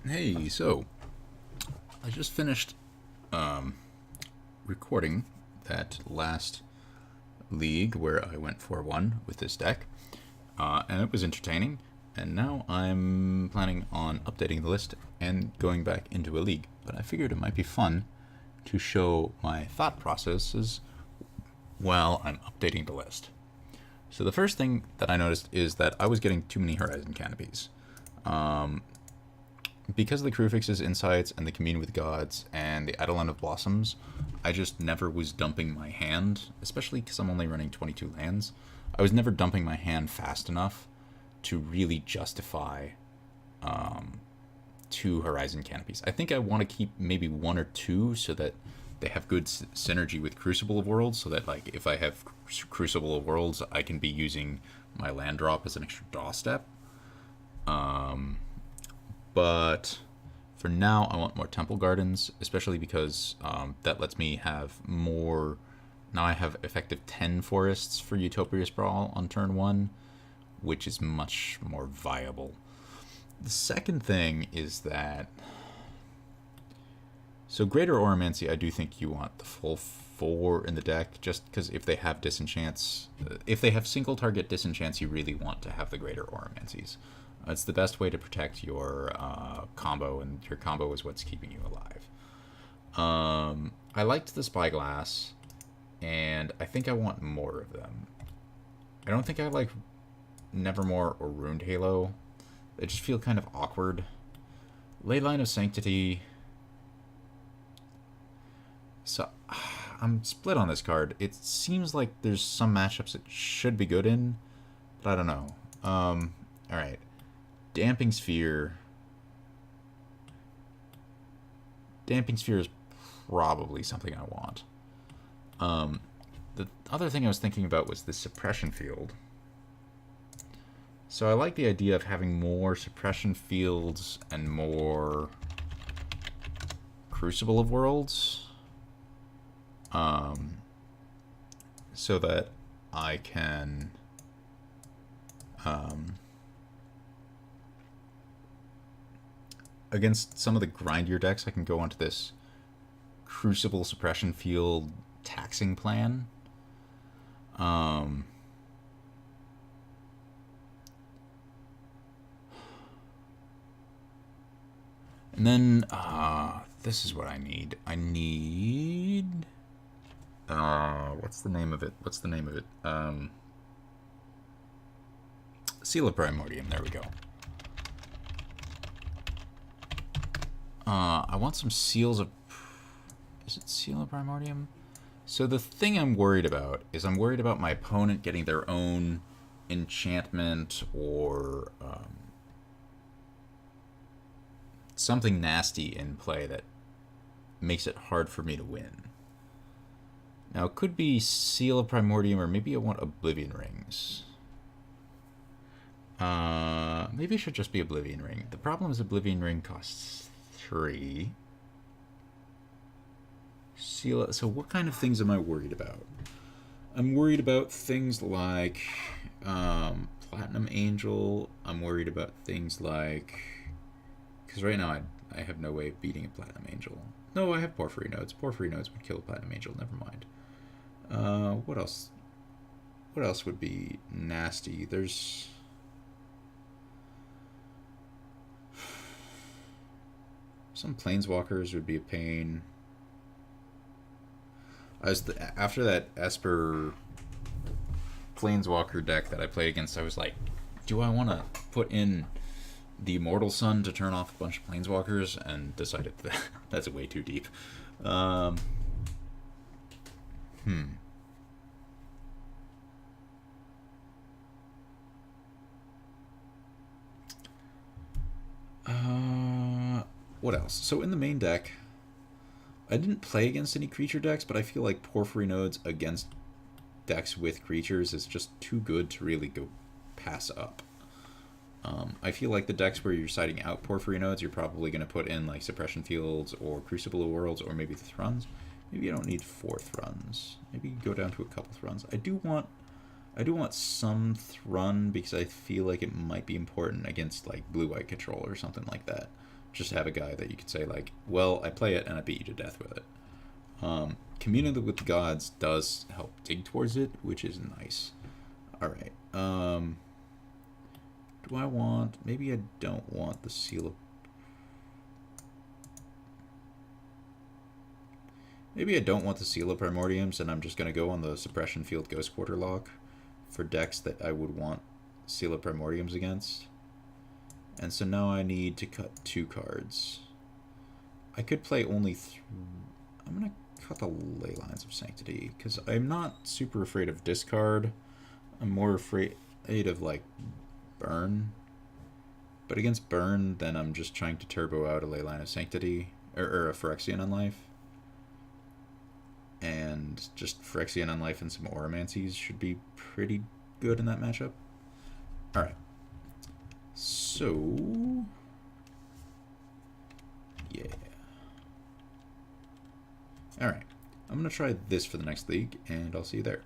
Hey, so I just finished recording that last league where I went 4-1 with this deck, and it was entertaining. And now I'm planning on updating the list and going back into a league. But I figured it might be fun to show my thought processes while I'm updating the list. So the first thing that I noticed is that I was getting too many Horizon Canopies. Because of the Crewfix's insights and the Commune with Gods and the Eidolon of Blossoms, I just never was dumping my hand, especially because I'm only running 22 lands. I was never dumping my hand fast enough to really justify two Horizon Canopies. I think I want to keep maybe one or two so that they have good synergy with Crucible of Worlds, so that like if I have Crucible of Worlds, I can be using my land drop as an extra draw step. But for now, I want more Temple Gardens, especially because that lets me have more. Now I have effective 10 forests for Utopia Sprawl on turn 1, which is much more viable. The second thing is that. So, Greater Oromancy, I do think you want the full 4 in the deck, just because if they have disenchants. If they have single target disenchants, you really want to have the Greater Oromancies. It's the best way to protect your combo, and your combo is what's keeping you alive. I liked the Spyglass, and I think I want more of them. I don't think I like Nevermore or Ruined Halo. They just feel kind of awkward. Leyline of Sanctity. So, I'm split on this card. It seems like there's some matchups it should be good in, but I don't know. Alright. Damping Sphere. Damping Sphere is probably something I want. The other thing I was thinking about was the Suppression Field. So I like the idea of having more Suppression Fields and more Crucible of Worlds. So that I can... against some of the grindier decks, I can go onto this Crucible Suppression Field taxing plan. And then, this is what I need. I need... what's the name of it? Seal of Primordium, there we go. I want some Seals of... Is it Seal of Primordium? So the thing I'm worried about is I'm worried about my opponent getting their own enchantment or something nasty in play that makes it hard for me to win. Now, it could be Seal of Primordium, or maybe I want Oblivion Rings. Maybe it should just be Oblivion Ring. The problem is Oblivion Ring costs 3. Seal. So what kind of things am I worried about? I'm worried about things like Platinum Angel. I'm worried about things like... Because right now I have no way of beating a Platinum Angel. No, I have Porphyry Nodes. Porphyry Nodes would kill a Platinum Angel. Never mind. What else? What else would be nasty? There's... Some Planeswalkers would be a pain. After that Esper Planeswalker deck that I played against, I was like, do I want to put in the Immortal Sun to turn off a bunch of Planeswalkers? And decided that that's way too deep. What else? So in the main deck, I didn't play against any creature decks, but I feel like Porphyry Nodes against decks with creatures is just too good to really go pass up. I feel like the decks where you're siding out Porphyry Nodes, you're probably going to put in like Suppression Fields or Crucible of Worlds or maybe the Thruns. Maybe you don't need 4 Thruns. Maybe you go down to a couple Thruns. I do want some Thrun because I feel like it might be important against like blue-white control or something like that. Just have a guy that you could say, like, well, I play it and I beat you to death with it. Community with the Gods does help dig towards it, which is nice. Alright. Do I want... Maybe I don't want the Seal of... Maybe I don't want the Seal of Primordiums, and I'm just going to go on the Suppression Field Ghost Quarter lock for decks that I would want Seal of Primordiums against. And so now I need to cut 2 cards. I could play only 3... I'm going to cut the Ley Lines of Sanctity, because I'm not super afraid of discard. I'm more afraid of, like, burn. But against burn, then I'm just trying to turbo out a Ley Line of Sanctity, or a Phyrexian Unlife. And just Phyrexian Unlife and some Auramancies should be pretty good in that matchup. Alright. So... yeah. Alright. I'm going to try this for the next league, and I'll see you there.